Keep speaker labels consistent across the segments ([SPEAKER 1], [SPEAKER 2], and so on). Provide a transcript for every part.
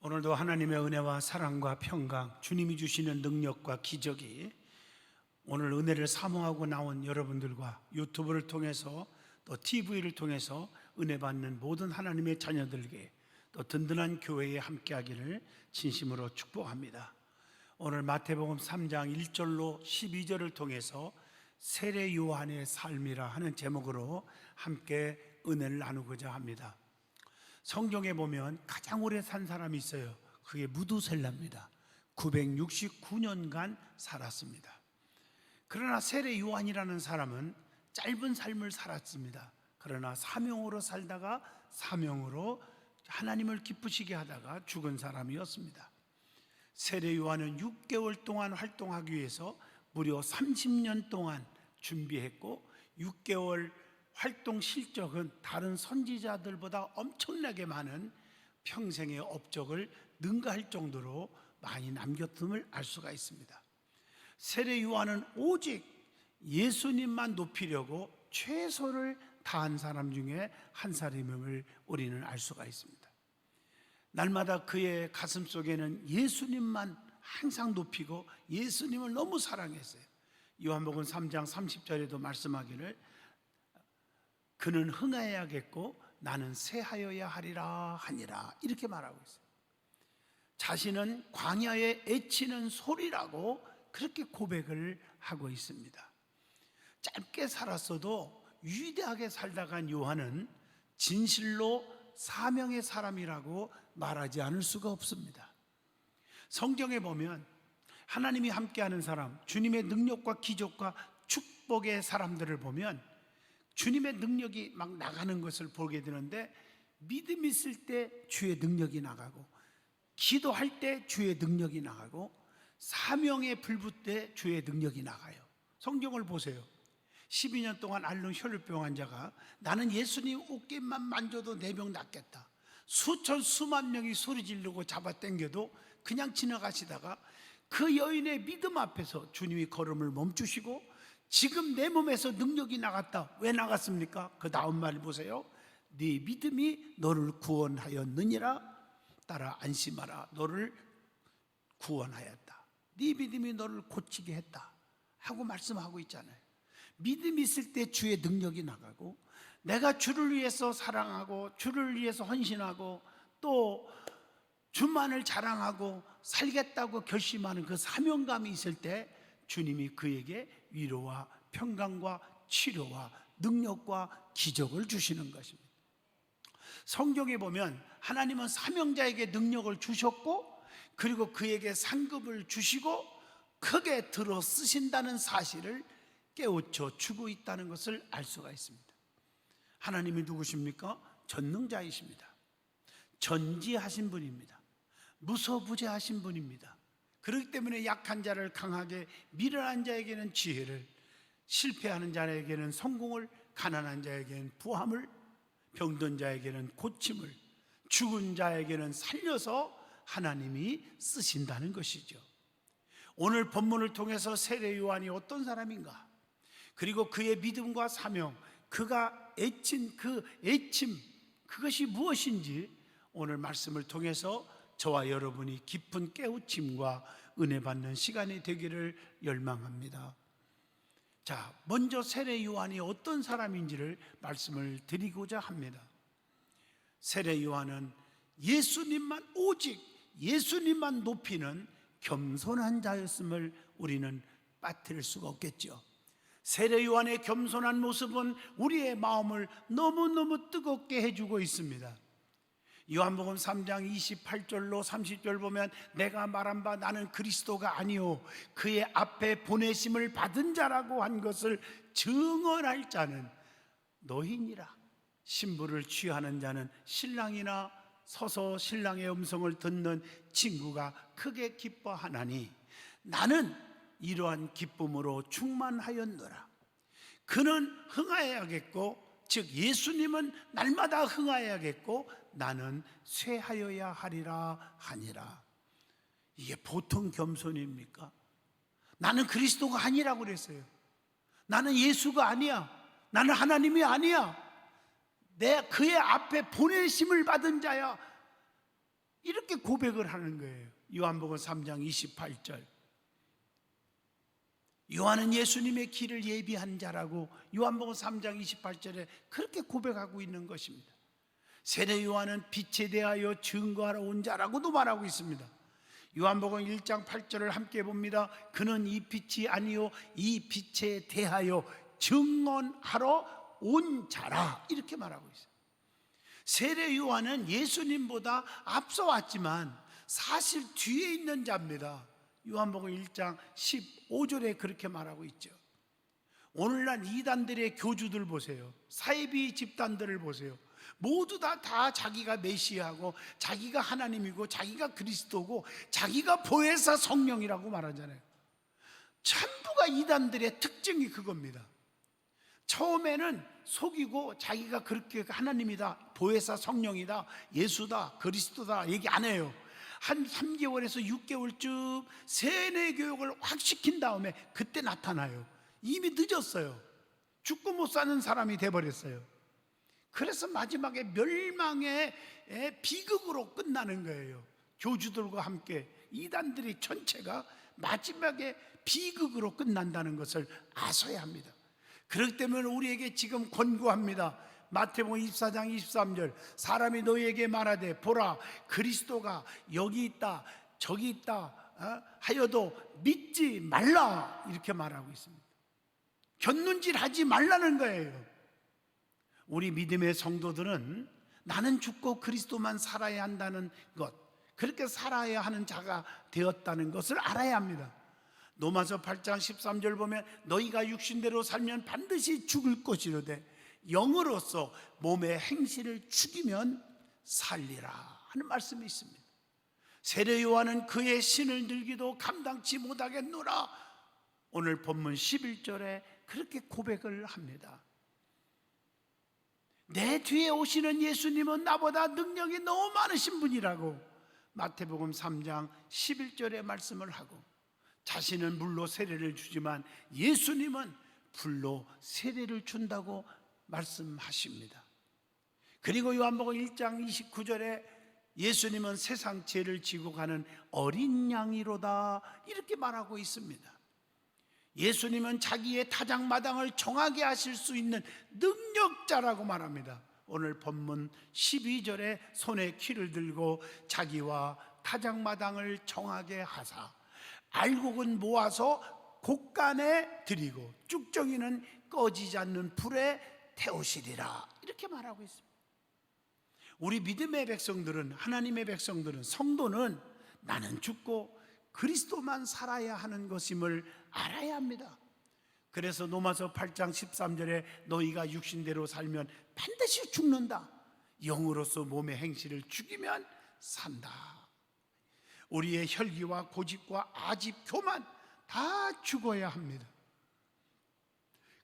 [SPEAKER 1] 오늘도 하나님의 은혜와 사랑과 평강, 주님이 주시는 능력과 기적이 오늘 은혜를 사모하고 나온 여러분들과 유튜브를 통해서 또 TV를 통해서 은혜 받는 모든 하나님의 자녀들에게 또 든든한 교회에 함께하기를 진심으로 축복합니다. 오늘 마태복음 3장 1절로 12절을 통해서 세례 요한의 삶이라 하는 제목으로 함께 은혜를 나누고자 합니다. 성경에 보면 가장 오래 산 사람이 있어요. 그게 무두셀라입니다. 969년간 살았습니다. 그러나 세례 요한이라는 사람은 짧은 삶을 살았습니다. 그러나 사명으로 살다가 사명으로 하나님을 기쁘시게 하다가 죽은 사람이었습니다. 세례 요한은 6개월 동안 활동하기 위해서 무려 30년 동안 준비했고 6개월 활동 실적은 다른 선지자들보다 엄청나게 많은 평생의 업적을 능가할 정도로 많이 남겼음을 알 수가 있습니다. 세례 요한은 오직 예수님만 높이려고 최선을 다한 사람 중에 한 사람임을 우리는 알 수가 있습니다. 날마다 그의 가슴 속에는 예수님만 항상 높이고 예수님을 너무 사랑했어요. 요한복음 3장 30절에도 말씀하기를 그는 흥하여야겠고 나는 쇠하여야 하리라 하니라 이렇게 말하고 있어요. 자신은 광야에 애치는 소리라고 그렇게 고백을 하고 있습니다. 짧게 살았어도 위대하게 살다간 요한은 진실로 사명의 사람이라고 말하지 않을 수가 없습니다. 성경에 보면 하나님이 함께하는 사람, 주님의 능력과 기적과 축복의 사람들을 보면 주님의 능력이 막 나가는 것을 보게 되는데 믿음 있을 때 주의 능력이 나가고 기도할 때 주의 능력이 나가고 사명에 불붙을 때 주의 능력이 나가요. 성경을 보세요. 12년 동안 앓는 혈루병 환자가 나는 예수님 어깨만 만져도 내 병 낫겠다. 수천 수만 명이 소리 지르고 잡아당겨도 그냥 지나가시다가 그 여인의 믿음 앞에서 주님이 걸음을 멈추시고 지금 내 몸에서 능력이 나갔다. 왜 나갔습니까? 그 다음 말 보세요. 네 믿음이 너를 구원하였느니라. 따라 안심하라. 너를 구원하였다. 네 믿음이 너를 고치게 했다 하고 말씀하고 있잖아요. 믿음이 있을 때 주의 능력이 나가고 내가 주를 위해서 사랑하고 주를 위해서 헌신하고 또 주만을 자랑하고 살겠다고 결심하는 그 사명감이 있을 때 주님이 그에게 위로와 평강과 치료와 능력과 기적을 주시는 것입니다. 성경에 보면 하나님은 사명자에게 능력을 주셨고 그리고 그에게 상급을 주시고 크게 들어 쓰신다는 사실을 깨우쳐 주고 있다는 것을 알 수가 있습니다. 하나님이 누구십니까? 전능자이십니다. 전지하신 분입니다. 무소부재하신 분입니다. 그렇기 때문에 약한 자를 강하게, 미련한 자에게는 지혜를, 실패하는 자에게는 성공을, 가난한 자에게는 부함을, 병든 자에게는 고침을, 죽은 자에게는 살려서 하나님이 쓰신다는 것이죠. 오늘 본문을 통해서 세례 요한이 어떤 사람인가, 그리고 그의 믿음과 사명, 그가 애친 그 애침, 그것이 무엇인지 오늘 말씀을 통해서 저와 여러분이 깊은 깨우침과 은혜 받는 시간이 되기를 열망합니다. 자, 먼저 세례 요한이 어떤 사람인지를 말씀을 드리고자 합니다. 세례 요한은 예수님만, 오직 예수님만 높이는 겸손한 자였음을 우리는 빠뜨릴 수가 없겠죠. 세례 요한의 겸손한 모습은 우리의 마음을 너무너무 뜨겁게 해주고 있습니다. 요한복음 3장 28절로 30절 보면 내가 말한 바 나는 그리스도가 아니요 그의 앞에 보내심을 받은 자라고 한 것을 증언할 자는 너희니라. 신부를 취하는 자는 신랑이나 서서 신랑의 음성을 듣는 친구가 크게 기뻐하나니 나는 이러한 기쁨으로 충만하였노라. 그는 흥하여야겠고 즉 예수님은 날마다 흥하여야겠고 나는 쇠하여야 하리라 하니라. 이게 보통 겸손입니까? 나는 그리스도가 아니라고 그랬어요. 나는 예수가 아니야. 나는 하나님이 아니야. 내 그의 앞에 보내심을 받은 자야. 이렇게 고백을 하는 거예요. 요한복음 3장 28절. 요한은 예수님의 길을 예비한 자라고 요한복음 3장 28절에 그렇게 고백하고 있는 것입니다. 세례 요한은 빛에 대하여 증거하러 온 자라고도 말하고 있습니다. 요한복음 1장 8절을 함께 봅니다. 그는 이 빛이 아니요 이 빛에 대하여 증언하러 온 자라, 이렇게 말하고 있어요. 세례 요한은 예수님보다 앞서 왔지만 사실 뒤에 있는 자입니다. 요한복음 1장 15절에 그렇게 말하고 있죠. 오늘날 이단들의 교주들 보세요. 사이비 집단들을 보세요. 모두 다 자기가 메시아고 자기가 하나님이고 자기가 그리스도고 자기가 보혜사 성령이라고 말하잖아요. 전부가 이단들의 특징이 그겁니다. 처음에는 속이고 자기가 그렇게 하나님이다, 보혜사 성령이다, 예수다, 그리스도다 얘기 안 해요. 한 3개월에서 6개월쯤 세뇌 교육을 확 시킨 다음에 그때 나타나요. 이미 늦었어요. 죽고 못 사는 사람이 돼버렸어요. 그래서 마지막에 멸망의 비극으로 끝나는 거예요. 교주들과 함께 이단들이 전체가 마지막에 비극으로 끝난다는 것을 아셔야 합니다. 그렇기 때문에 우리에게 지금 권고합니다. 마태복음 24장 23절, 사람이 너희에게 말하되 보라 그리스도가 여기 있다 저기 있다 하여도 믿지 말라, 이렇게 말하고 있습니다. 곁눈질 하지 말라는 거예요. 우리 믿음의 성도들은 나는 죽고 그리스도만 살아야 한다는 것, 그렇게 살아야 하는 자가 되었다는 것을 알아야 합니다. 로마서 8장 13절 보면 너희가 육신대로 살면 반드시 죽을 것이로되 영으로서 몸의 행실을 죽이면 살리라 하는 말씀이 있습니다. 세례 요한은 그의 신을 들기도 감당치 못하겠노라, 오늘 본문 11절에 그렇게 고백을 합니다. 내 뒤에 오시는 예수님은 나보다 능력이 너무 많으신 분이라고 마태복음 3장 11절에 말씀을 하고, 자신은 물로 세례를 주지만 예수님은 불로 세례를 준다고 말씀하십니다. 그리고 요한복음 1장 29절에 예수님은 세상 죄를 지고 가는 어린 양이로다, 이렇게 말하고 있습니다. 예수님은 자기의 타작마당을 정하게 하실 수 있는 능력자라고 말합니다. 오늘 본문 12절에 손에 키를 들고 자기와 타작마당을 정하게 하사 알곡은 모아서 곡간에 드리고 쭉정이는 꺼지지 않는 불에 태우시리라, 이렇게 말하고 있습니다. 우리 믿음의 백성들은, 하나님의 백성들은, 성도는 나는 죽고 그리스도만 살아야 하는 것임을 알아야 합니다. 그래서 로마서 8장 13절에 너희가 육신대로 살면 반드시 죽는다, 영으로서 몸의 행실을 죽이면 산다. 우리의 혈기와 고집과 아집, 교만 다 죽어야 합니다.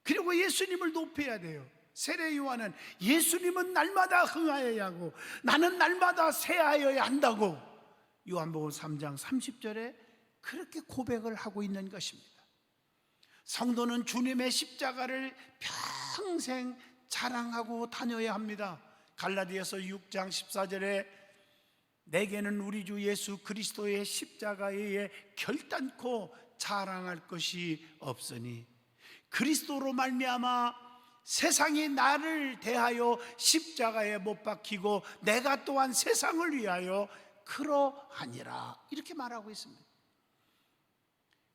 [SPEAKER 1] 그리고 예수님을 높여야 돼요. 세례 요한은 예수님은 날마다 흥하여야 하고 나는 날마다 쇠하여야 한다고 요한복음 3장 30절에 그렇게 고백을 하고 있는 것입니다. 성도는 주님의 십자가를 평생 자랑하고 다녀야 합니다. 갈라디아서 6장 14절에 내게는 우리 주 예수 그리스도의 십자가에 결단코 자랑할 것이 없으니 그리스도로 말미암아 세상이 나를 대하여 십자가에 못 박히고 내가 또한 세상을 위하여 그러하니라, 이렇게 말하고 있습니다.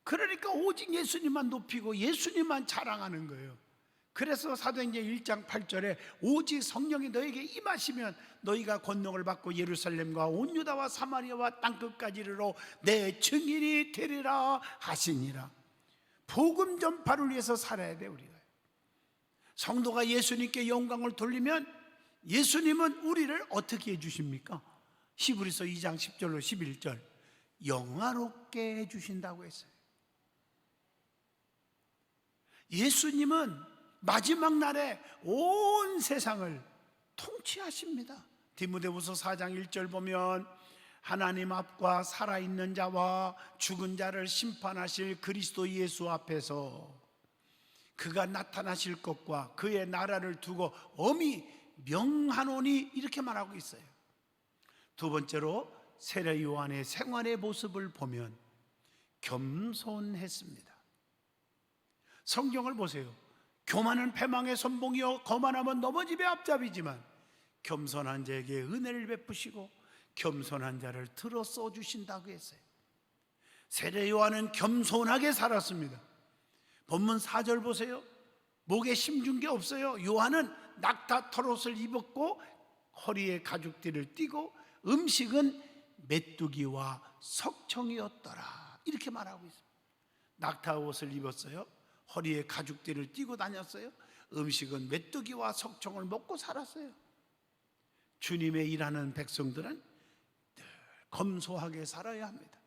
[SPEAKER 1] 그러니까 오직 예수님만 높이고 예수님만 자랑하는 거예요. 그래서 사도행전 1장 8절에 오직 성령이 너에게 임하시면 너희가 권능을 받고 예루살렘과 온 유다와 사마리아와 땅끝까지 이르러 내 증인이 되리라 하시니라. 복음 전파를 위해서 살아야 돼. 우리가 성도가 예수님께 영광을 돌리면 예수님은 우리를 어떻게 해주십니까? 히브리서 2장 10절로 11절 영화롭게 해주신다고 했어요. 예수님은 마지막 날에 온 세상을 통치하십니다. 디모데후서 4장 1절 보면 하나님 앞과 살아있는 자와 죽은 자를 심판하실 그리스도 예수 앞에서 그가 나타나실 것과 그의 나라를 두고 엄히 명하노니, 이렇게 말하고 있어요. 두 번째로 세례 요한의 생활의 모습을 보면 겸손했습니다. 성경을 보세요. 교만은 패망의 선봉이요 거만하면 넘어짐의 앞잡이지만 겸손한 자에게 은혜를 베푸시고 겸손한 자를 들어 써주신다고 했어요. 세례 요한은 겸손하게 살았습니다. 본문 4절 보세요. 목에 힘준 게 없어요. 요한은 낙타 털옷을 입었고 허리에 가죽띠를 띠고 음식은 메뚜기와 석청이었더라, 이렇게 말하고 있습니다. 낙타 옷을 입었어요. 허리에 가죽띠를 띠고 다녔어요. 음식은 메뚜기와 석청을 먹고 살았어요. 주님의 일하는 백성들은 늘 검소하게 살아야 합니다.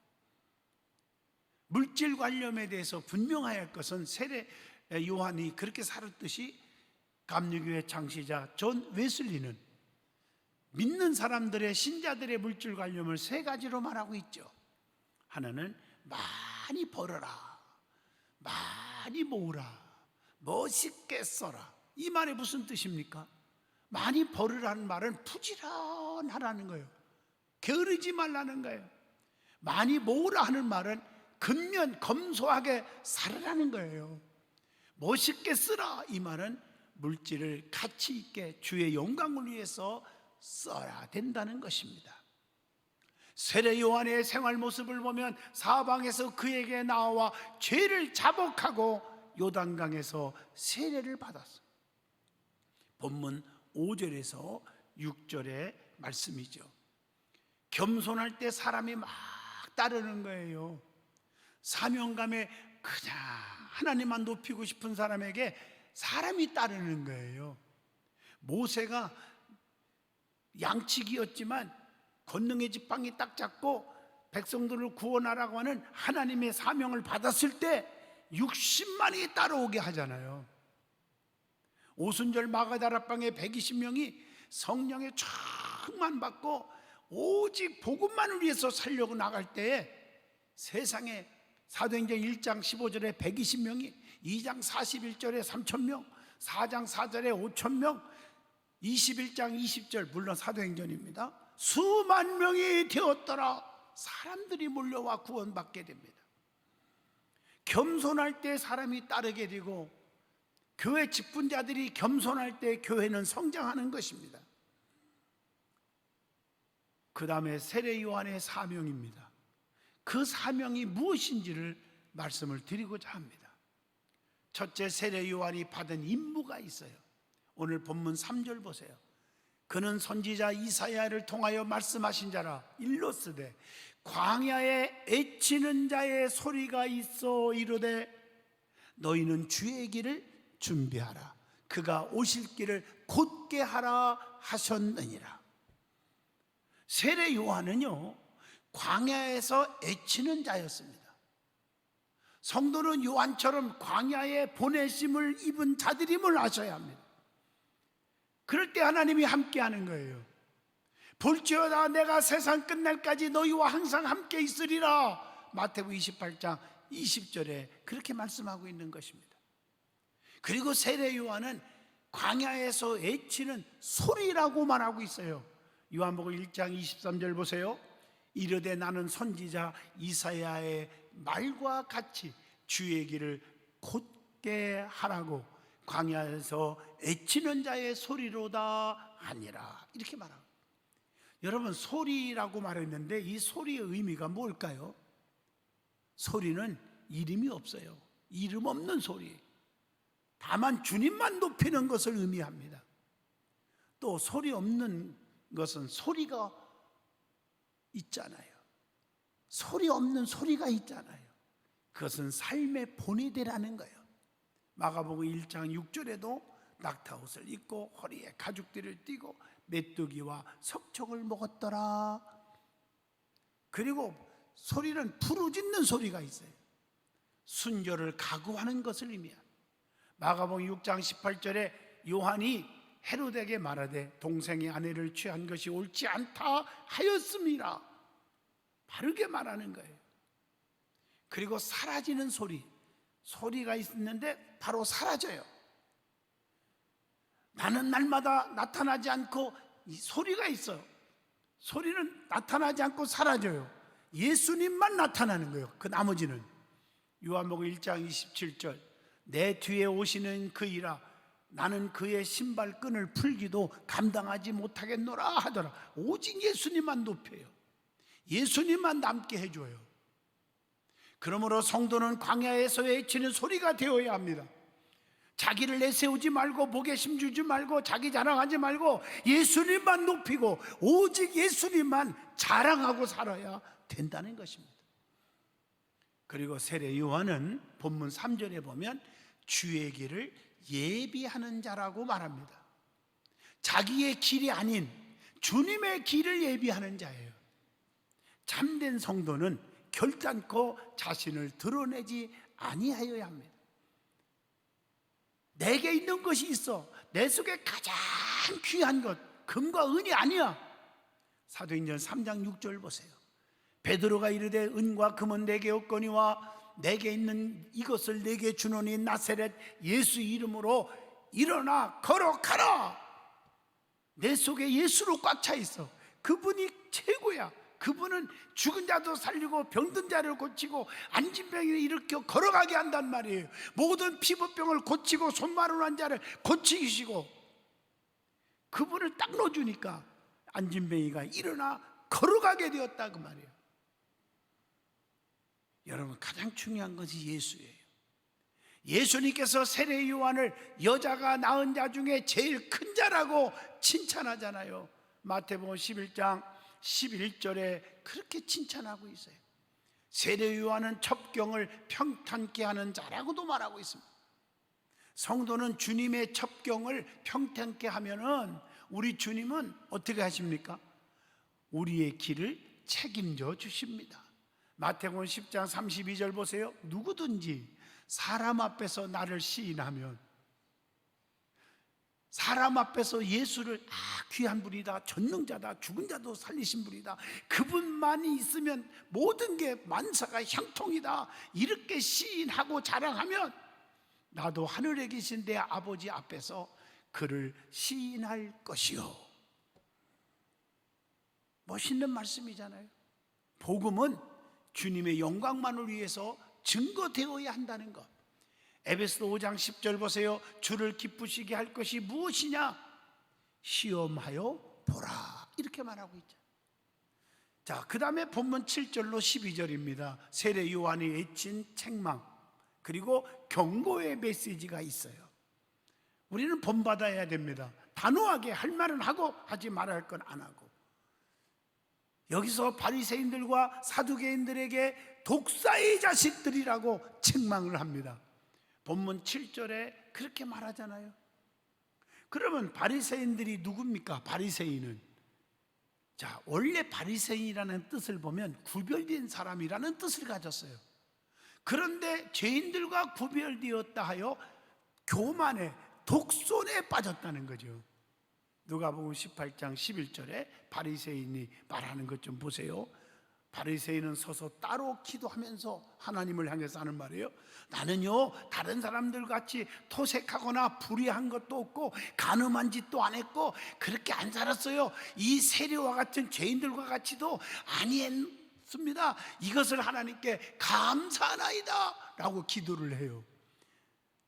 [SPEAKER 1] 물질 관념에 대해서 분명해야 할 것은 세례 요한이 그렇게 살았듯이 감리교회 창시자 존 웨슬리는 믿는 사람들의, 신자들의 물질 관념을 세 가지로 말하고 있죠. 하나는 많이 벌어라, 많이 모으라, 멋있게 써라. 이 말이 무슨 뜻입니까? 많이 벌으라는 말은 부지런하라는 거예요. 게으르지 말라는 거예요. 많이 모으라 하는 말은 근면 검소하게 살으라는 거예요. 멋있게 쓰라, 이 말은 물질을 가치 있게 주의 영광을 위해서 써야 된다는 것입니다. 세례 요한의 생활 모습을 보면 사방에서 그에게 나와 죄를 자복하고 요단강에서 세례를 받았어요. 본문 5절에서 6절의 말씀이죠. 겸손할 때 사람이 막 따르는 거예요. 사명감에 그냥 하나님만 높이고 싶은 사람에게 사람이 따르는 거예요. 모세가 양치기였지만 권능의 지팡이 딱 잡고 백성들을 구원하라고 하는 하나님의 사명을 받았을 때 60만이 따라오게 하잖아요. 오순절 마가다락방에 120명이 성령의 충만 받고 오직 복음만을 위해서 살려고 나갈 때에 세상에 사도행전 1장 15절에 120명이, 2장 41절에 3,000명, 4장 4절에 5,000명, 21장 20절, 물론 사도행전입니다. 수만 명이 되었더라. 사람들이 몰려와 구원받게 됩니다. 겸손할 때 사람이 따르게 되고 교회 직분자들이 겸손할 때 교회는 성장하는 것입니다. 그 다음에 세례 요한의 사명입니다. 그 사명이 무엇인지를 말씀을 드리고자 합니다. 첫째, 세례 요한이 받은 임무가 있어요. 오늘 본문 3절 보세요. 그는 선지자 이사야를 통하여 말씀하신 자라. 일러스되 광야에 애치는 자의 소리가 있어 이르되 너희는 주의 길을 준비하라. 그가 오실 길을 곧게 하라 하셨느니라. 세례 요한은요, 광야에서 애치는 자였습니다. 성도는 요한처럼 광야에 보내심을 입은 자들임을 아셔야 합니다. 그럴 때 하나님이 함께하는 거예요. 볼지어다 내가 세상 끝날까지 너희와 항상 함께 있으리라. 마태복음 28장 20절에 그렇게 말씀하고 있는 것입니다. 그리고 세례 요한은 광야에서 애치는 소리라고 말하고 있어요. 요한복음 1장 23절 보세요. 이르되 나는 선지자 이사야의 말과 같이 주의 길을 곧게 하라고 광야에서 애치는 자의 소리로다 하니라. 이렇게 말합니다. 여러분, 소리라고 말했는데 이 소리의 의미가 뭘까요? 소리는 이름이 없어요. 이름 없는 소리. 다만 주님만 높이는 것을 의미합니다. 또 소리 없는 것은 소리가 있잖아요. 소리 없는 소리가 있잖아요. 그것은 삶의 본이 되라는 거예요. 마가복음 1장 6절에도 낙타옷을 입고 허리에 가죽띠를 띠고 메뚜기와 석청을 먹었더라. 그리고 소리는 부르짖는 소리가 있어요. 순교를 각오하는 것을 의미합니다. 마가복음 6장 18절에 요한이 헤롯에게 말하되 동생의 아내를 취한 것이 옳지 않다 하였습니다. 바르게 말하는 거예요. 그리고 사라지는 소리가 있는데 바로 사라져요. 나는 날마다 나타나지 않고 이 소리가 있어요. 소리는 나타나지 않고 사라져요. 예수님만 나타나는 거예요. 그 나머지는. 요한복음 1장 27절, 내 뒤에 오시는 그이라 나는 그의 신발끈을 풀기도 감당하지 못하겠노라 하더라. 오직 예수님만 높여요. 예수님만 남게 해줘요. 그러므로 성도는 광야에서 외치는 소리가 되어야 합니다. 자기를 내세우지 말고, 목에 힘주지 말고, 자기 자랑하지 말고 예수님만 높이고 오직 예수님만 자랑하고 살아야 된다는 것입니다. 그리고 세례 요한은 본문 3절에 보면 주의 길을 예비하는 자라고 말합니다. 자기의 길이 아닌 주님의 길을 예비하는 자예요. 참된 성도는 결단코 자신을 드러내지 아니하여야 합니다. 내게 있는 것이 있어. 내 속에 가장 귀한 것, 금과 은이 아니야. 사도행전 3장 6절 보세요. 베드로가 이르되 은과 금은 내게 없거니와 내게 있는 이것을 내게 주노니 나사렛 예수 이름으로 일어나 걸어가라. 내 속에 예수로 꽉 차 있어. 그분이 최고야. 그분은 죽은 자도 살리고 병든 자를 고치고 앉은 병을 일으켜 걸어가게 한단 말이에요. 모든 피부병을 고치고 손마루난 자를 고치시고, 그분을 딱 넣어주니까 앉은 병이가 일어나 걸어가게 되었다 그 말이에요. 여러분, 가장 중요한 것이 예수예요. 예수님께서 세례 요한을 여자가 낳은 자 중에 제일 큰 자라고 칭찬하잖아요. 마태복음 11장 11절에 그렇게 칭찬하고 있어요. 세례 요한은 첩경을 평탄케 하는 자라고도 말하고 있습니다. 성도는 주님의 첩경을 평탄케 하면은 우리 주님은 어떻게 하십니까? 우리의 길을 책임져 주십니다. 마태복음 10장 32절 보세요. 누구든지 사람 앞에서 나를 시인하면, 사람 앞에서 예수를 귀한 분이다, 전능자다, 죽은 자도 살리신 분이다, 그분만이 있으면 모든 게 만사가 형통이다, 이렇게 시인하고 자랑하면 나도 하늘에 계신 내 아버지 앞에서 그를 시인할 것이요. 멋있는 말씀이잖아요. 복음은 주님의 영광만을 위해서 증거되어야 한다는 것. 에베소서 5장 10절 보세요. 주를 기쁘시게 할 것이 무엇이냐? 시험하여 보라, 이렇게 말하고 있죠. 자, 그 다음에 본문 7절로 12절입니다. 세례 요한이 외친 책망 그리고 경고의 메시지가 있어요. 우리는 본받아야 됩니다. 단호하게 할 말은 하고 하지 말할 건 안 하고. 여기서 바리새인들과 사두개인들에게 독사의 자식들이라고 책망을 합니다. 본문 7절에 그렇게 말하잖아요. 그러면 바리새인들이 누굽니까? 바리새인은, 자, 원래 바리새인이라는 뜻을 보면 구별된 사람이라는 뜻을 가졌어요. 그런데 죄인들과 구별되었다 하여 교만에, 독선에 빠졌다는 거죠. 누가복음 18장 11절에 바리새인이 말하는 것 좀 보세요. 바리새인은 서서 따로 기도하면서 하나님을 향해서 하는 말이에요. 나는요, 다른 사람들 같이 토색하거나 불의한 것도 없고 간음한 짓도 안 했고 그렇게 안 살았어요. 이 세리와 같은 죄인들과 같이도 아니했습니다. 이것을 하나님께 감사하나이다 라고 기도를 해요.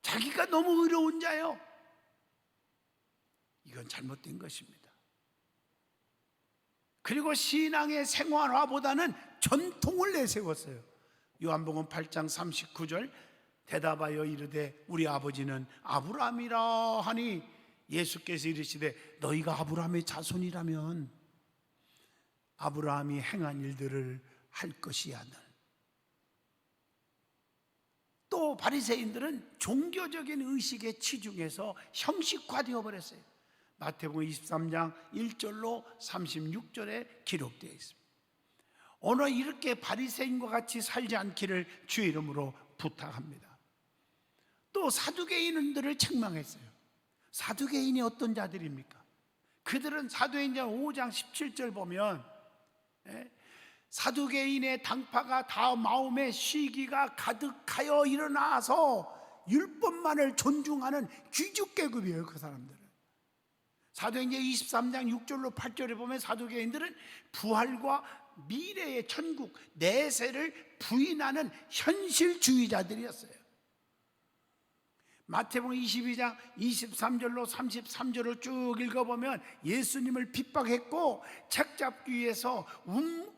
[SPEAKER 1] 자기가 너무 의로운 자예요. 이건 잘못된 것입니다. 그리고 신앙의 생활화보다는 전통을 내세웠어요. 요한복음 8장 39절, 대답하여 이르되 우리 아버지는 아브라함이라 하니 예수께서 이르시되 너희가 아브라함의 자손이라면 아브라함이 행한 일들을 할 것이야는. 또 바리새인들은 종교적인 의식에 치중해서 형식화되어 버렸어요. 마태복음 23장 1절로 36절에 기록되어 있습니다. 오늘 이렇게 바리새인과 같이 살지 않기를 주의 이름으로 부탁합니다. 또 사두개인들을 책망했어요. 사두개인이 어떤 자들입니까? 그들은 사도행전 5장 17절 보면 사두개인의 당파가 다 마음에 시기가 가득하여 일어나서 율법만을 존중하는 귀족계급이에요. 그 사람들은 사도행전 23장 6절로 8절에 보면 사두개인들은 부활과 미래의 천국 내세를 부인하는 현실주의자들이었어요. 마태복음 22장 23절로 33절을 쭉 읽어보면 예수님을 핍박했고 책잡기 위해서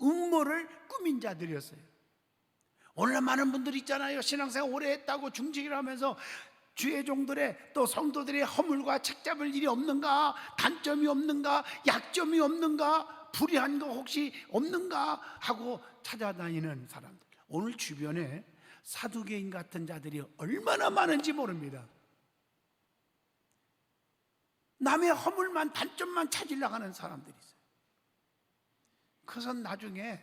[SPEAKER 1] 음모를 꾸민 자들이었어요. 오늘날 많은 분들 있잖아요. 신앙생활 오래 했다고 중직을 하면서 주의 종들의 또 성도들의 허물과 책잡을 일이 없는가, 단점이 없는가, 약점이 없는가, 불의한 거 혹시 없는가 하고 찾아다니는 사람들. 오늘 주변에 사두개인 같은 자들이 얼마나 많은지 모릅니다. 남의 허물만, 단점만 찾으려고 하는 사람들이 있어요. 그래서 나중에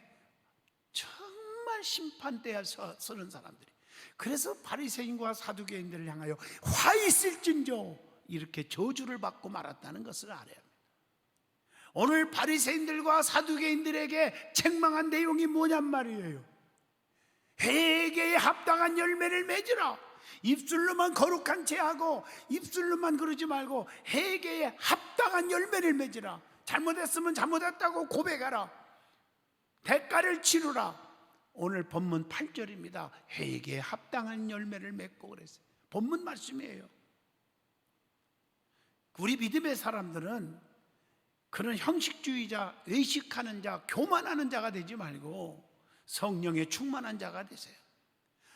[SPEAKER 1] 정말 심판대에 서는 사람들이, 그래서 바리새인과 사두개인들을 향하여 화 있을진저 이렇게 저주를 받고 말았다는 것을 알아야 합니다. 오늘 바리새인들과 사두개인들에게 책망한 내용이 뭐냔 말이에요. 회개에 합당한 열매를 맺으라. 입술로만 거룩한 죄하고 입술로만 그러지 말고 회개에 합당한 열매를 맺으라. 잘못했으면 잘못했다고 고백하라. 대가를 치르라. 오늘 본문 8절입니다. 회개에 합당한 열매를 맺고 그랬어요. 본문 말씀이에요. 우리 믿음의 사람들은 그런 형식주의자, 의식하는 자, 교만하는 자가 되지 말고 성령에 충만한 자가 되세요.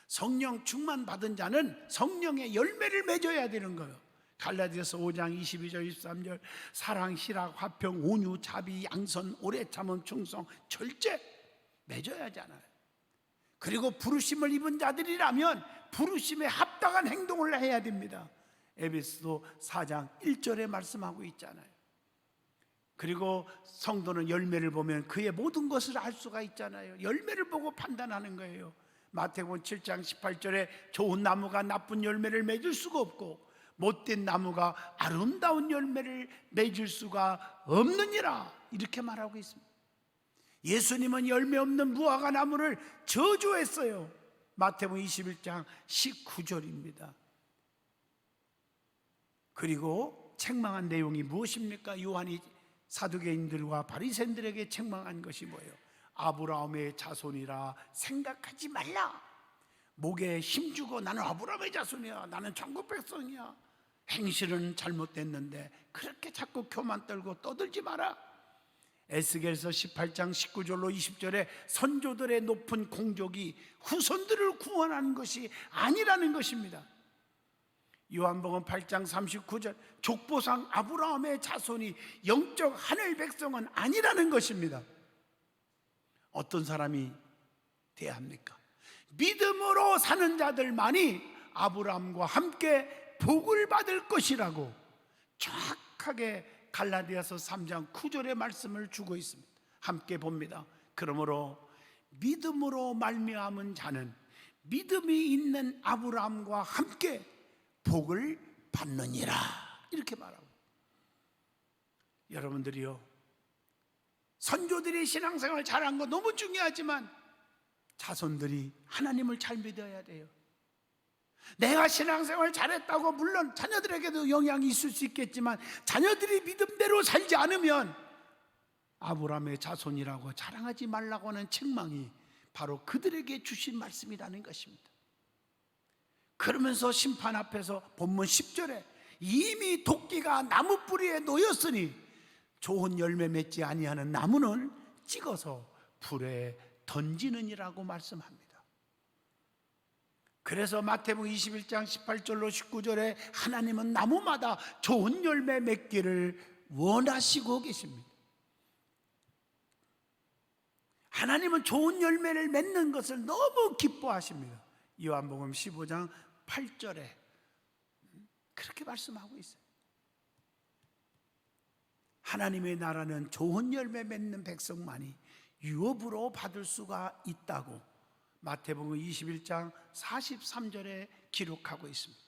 [SPEAKER 1] 성령 충만 받은 자는 성령의 열매를 맺어야 되는 거예요. 갈라디아서 5장 22절 23절 사랑, 희락, 화평, 온유, 자비, 양선, 오래 참음, 충성, 절제 맺어야 하잖아요. 그리고 부르심을 입은 자들이라면 부르심에 합당한 행동을 해야 됩니다. 에베소서 4장 1절에 말씀하고 있잖아요. 그리고 성도는 열매를 보면 그의 모든 것을 알 수가 있잖아요. 열매를 보고 판단하는 거예요. 마태복음 7장 18절에 좋은 나무가 나쁜 열매를 맺을 수가 없고 못된 나무가 아름다운 열매를 맺을 수가 없느니라 이렇게 말하고 있습니다. 예수님은 열매 없는 무화과 나무를 저주했어요. 마태복음 21장 19절입니다. 그리고 책망한 내용이 무엇입니까? 요한이 사두개인들과 바리새인들에게 책망한 것이 뭐예요? 아브라함의 자손이라 생각하지 말라. 목에 힘주고 나는 아브라함의 자손이야, 나는 천국 백성이야, 행실은 잘못됐는데 그렇게 자꾸 교만 떨고 떠들지 마라. 에스겔서 18장 19절로 20절에 선조들의 높은 공적이 후손들을 구원하는 것이 아니라는 것입니다. 요한복음 8장 39절 족보상 아브라함의 자손이 영적 하늘 백성은 아니라는 것입니다. 어떤 사람이 돼야 합니까? 믿음으로 사는 자들만이 아브라함과 함께 복을 받을 것이라고 정확하게 갈라디아서 3장 9절의 말씀을 주고 있습니다. 함께 봅니다. 그러므로 믿음으로 말미암은 자는 믿음이 있는 아브라함과 함께 복을 받느니라 이렇게 말하고, 여러분들이요, 선조들이 신앙생활을 잘한 거 너무 중요하지만 자손들이 하나님을 잘 믿어야 돼요. 내가 신앙생활 잘했다고 물론 자녀들에게도 영향이 있을 수 있겠지만 자녀들이 믿음대로 살지 않으면 아브라함의 자손이라고 자랑하지 말라고 하는 책망이 바로 그들에게 주신 말씀이라는 것입니다. 그러면서 심판 앞에서 본문 10절에 이미 도끼가 나무 뿌리에 놓였으니 좋은 열매 맺지 아니하는 나무는 찍어서 불에 던지느니라고 말씀합니다. 그래서 마태복음 21장 18절로 19절에 하나님은 나무마다 좋은 열매 맺기를 원하시고 계십니다. 하나님은 좋은 열매를 맺는 것을 너무 기뻐하십니다. 요한복음 15장 8절에 그렇게 말씀하고 있어요. 하나님의 나라는 좋은 열매 맺는 백성만이 유업으로 받을 수가 있다고 마태복음 21장 43절에 기록하고 있습니다.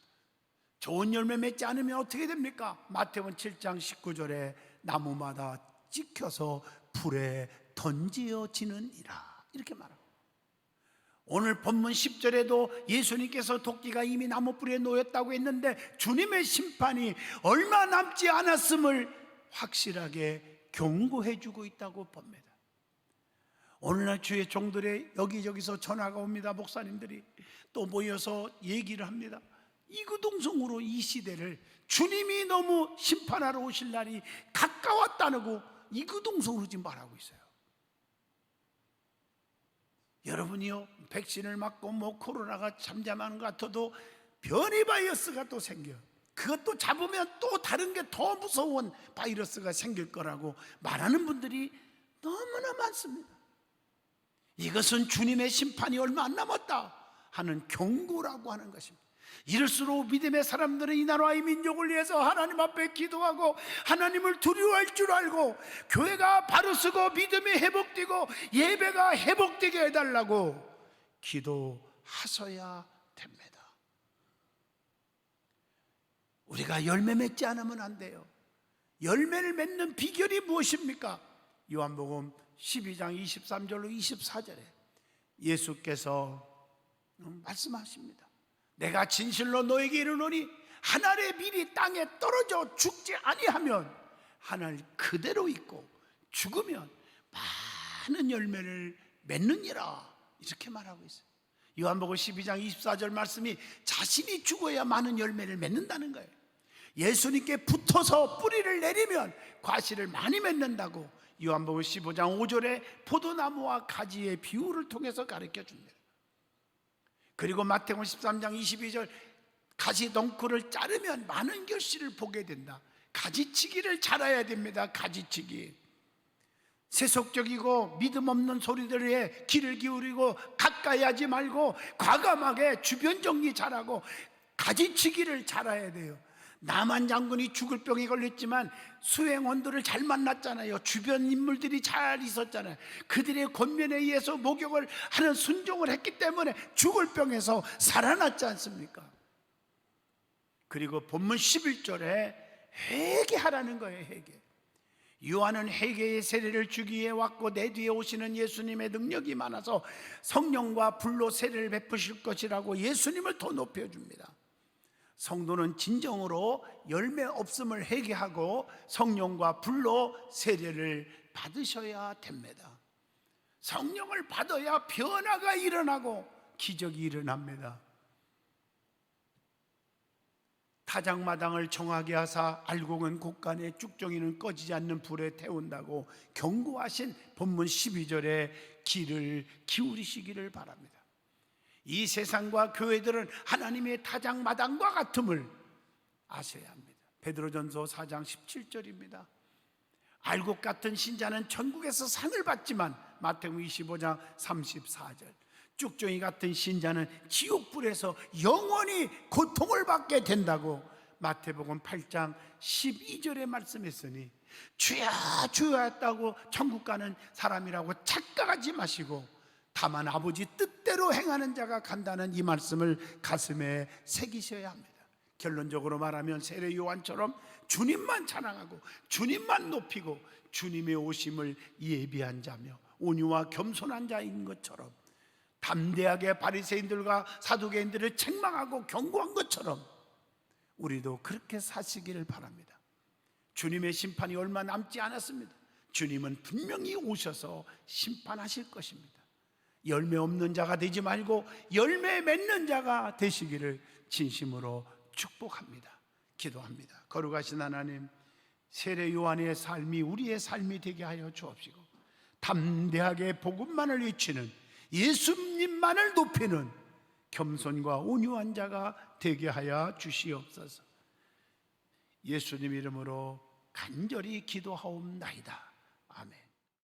[SPEAKER 1] 좋은 열매 맺지 않으면 어떻게 됩니까? 마태복음 7장 19절에 나무마다 찍혀서 불에 던지어지느니라 이렇게 말합니다. 오늘 본문 10절에도 예수님께서 도끼가 이미 나무 뿌리에 놓였다고 했는데 주님의 심판이 얼마 남지 않았음을 확실하게 경고해 주고 있다고 봅니다. 오늘날 주의 종들의 여기저기서 전화가 옵니다. 목사님들이 또 모여서 얘기를 합니다. 이구동성으로 이 시대를 주님이 너무 심판하러 오실 날이 가까웠다고 이구동성으로 지금 말하고 있어요. 여러분이요, 백신을 맞고 뭐 코로나가 잠잠하는 것 같아도 변이 바이러스가 또 생겨요. 그것도 잡으면 또 다른 게 더 무서운 바이러스가 생길 거라고 말하는 분들이 너무나 많습니다. 이것은 주님의 심판이 얼마 안 남았다 하는 경고라고 하는 것입니다. 이럴수록 믿음의 사람들은 이 나라와 이 민족을 위해서 하나님 앞에 기도하고 하나님을 두려워할 줄 알고 교회가 바로 서고 믿음이 회복되고 예배가 회복되게 해달라고 기도하셔야 됩니다. 우리가 열매 맺지 않으면 안 돼요. 열매를 맺는 비결이 무엇입니까? 요한복음 12장 23절로 24절에 예수께서 말씀하십니다. 내가 진실로 너에게 이르노니 한 알의 밀이 땅에 떨어져 죽지 아니하면 한 알 그대로 있고 죽으면 많은 열매를 맺느니라, 이렇게 말하고 있어요. 요한복음 12장 24절 말씀이 자신이 죽어야 많은 열매를 맺는다는 거예요. 예수님께 붙어서 뿌리를 내리면 과실을 많이 맺는다고 요한복음 15장 5절에 포도나무와 가지의 비유를 통해서 가르쳐 줍니다. 그리고 마태복음 13장 22절 가지 덩쿨을 자르면 많은 결실을 보게 된다. 가지치기를 잘해야 됩니다. 가지치기. 세속적이고 믿음 없는 소리들에 귀를 기울이고 가까이 하지 말고 과감하게 주변 정리 잘하고 가지치기를 잘해야 돼요. 남한 장군이 죽을 병에 걸렸지만 수행원들을 잘 만났잖아요. 주변 인물들이 잘 있었잖아요. 그들의 권면에 의해서 목욕을 하는 순종을 했기 때문에 죽을 병에서 살아났지 않습니까? 그리고 본문 11절에 회개하라는 거예요. 회개. 요한은 회개의 세례를 주기 위해 왔고 내 뒤에 오시는 예수님의 능력이 많아서 성령과 불로 세례를 베푸실 것이라고 예수님을 더 높여줍니다. 성도는 진정으로 열매 없음을 회개하고 성령과 불로 세례를 받으셔야 됩니다. 성령을 받아야 변화가 일어나고 기적이 일어납니다. 타작마당을 정하게 하사 알곡은 곡간에 쭉정이는 꺼지지 않는 불에 태운다고 경고하신 본문 12절에 귀를 기울이시기를 바랍니다. 이 세상과 교회들은 하나님의 타작마당과 같음을 아셔야 합니다. 베드로전서 4장 17절입니다. 알곡 같은 신자는 천국에서 상을 받지만 마태복음 25장 34절 쭉정이 같은 신자는 지옥불에서 영원히 고통을 받게 된다고 마태복음 8장 12절에 말씀했으니 주야 주야 했다고 천국 가는 사람이라고 착각하지 마시고 다만 아버지 뜻대로 행하는 자가 간다는 이 말씀을 가슴에 새기셔야 합니다. 결론적으로 말하면 세례 요한처럼 주님만 찬양하고 주님만 높이고 주님의 오심을 예비한 자며 온유와 겸손한 자인 것처럼 담대하게 바리새인들과 사두개인들을 책망하고 경고한 것처럼 우리도 그렇게 사시기를 바랍니다. 주님의 심판이 얼마 남지 않았습니다. 주님은 분명히 오셔서 심판하실 것입니다. 열매 없는 자가 되지 말고 열매 맺는 자가 되시기를 진심으로 축복합니다. 기도합니다. 거룩하신 하나님, 세례 요한의 삶이 우리의 삶이 되게 하여 주옵시고 담대하게 복음만을 외치는 예수님만을 높이는 겸손과 온유한 자가 되게 하여 주시옵소서. 예수님 이름으로 간절히 기도하옵나이다. 아멘.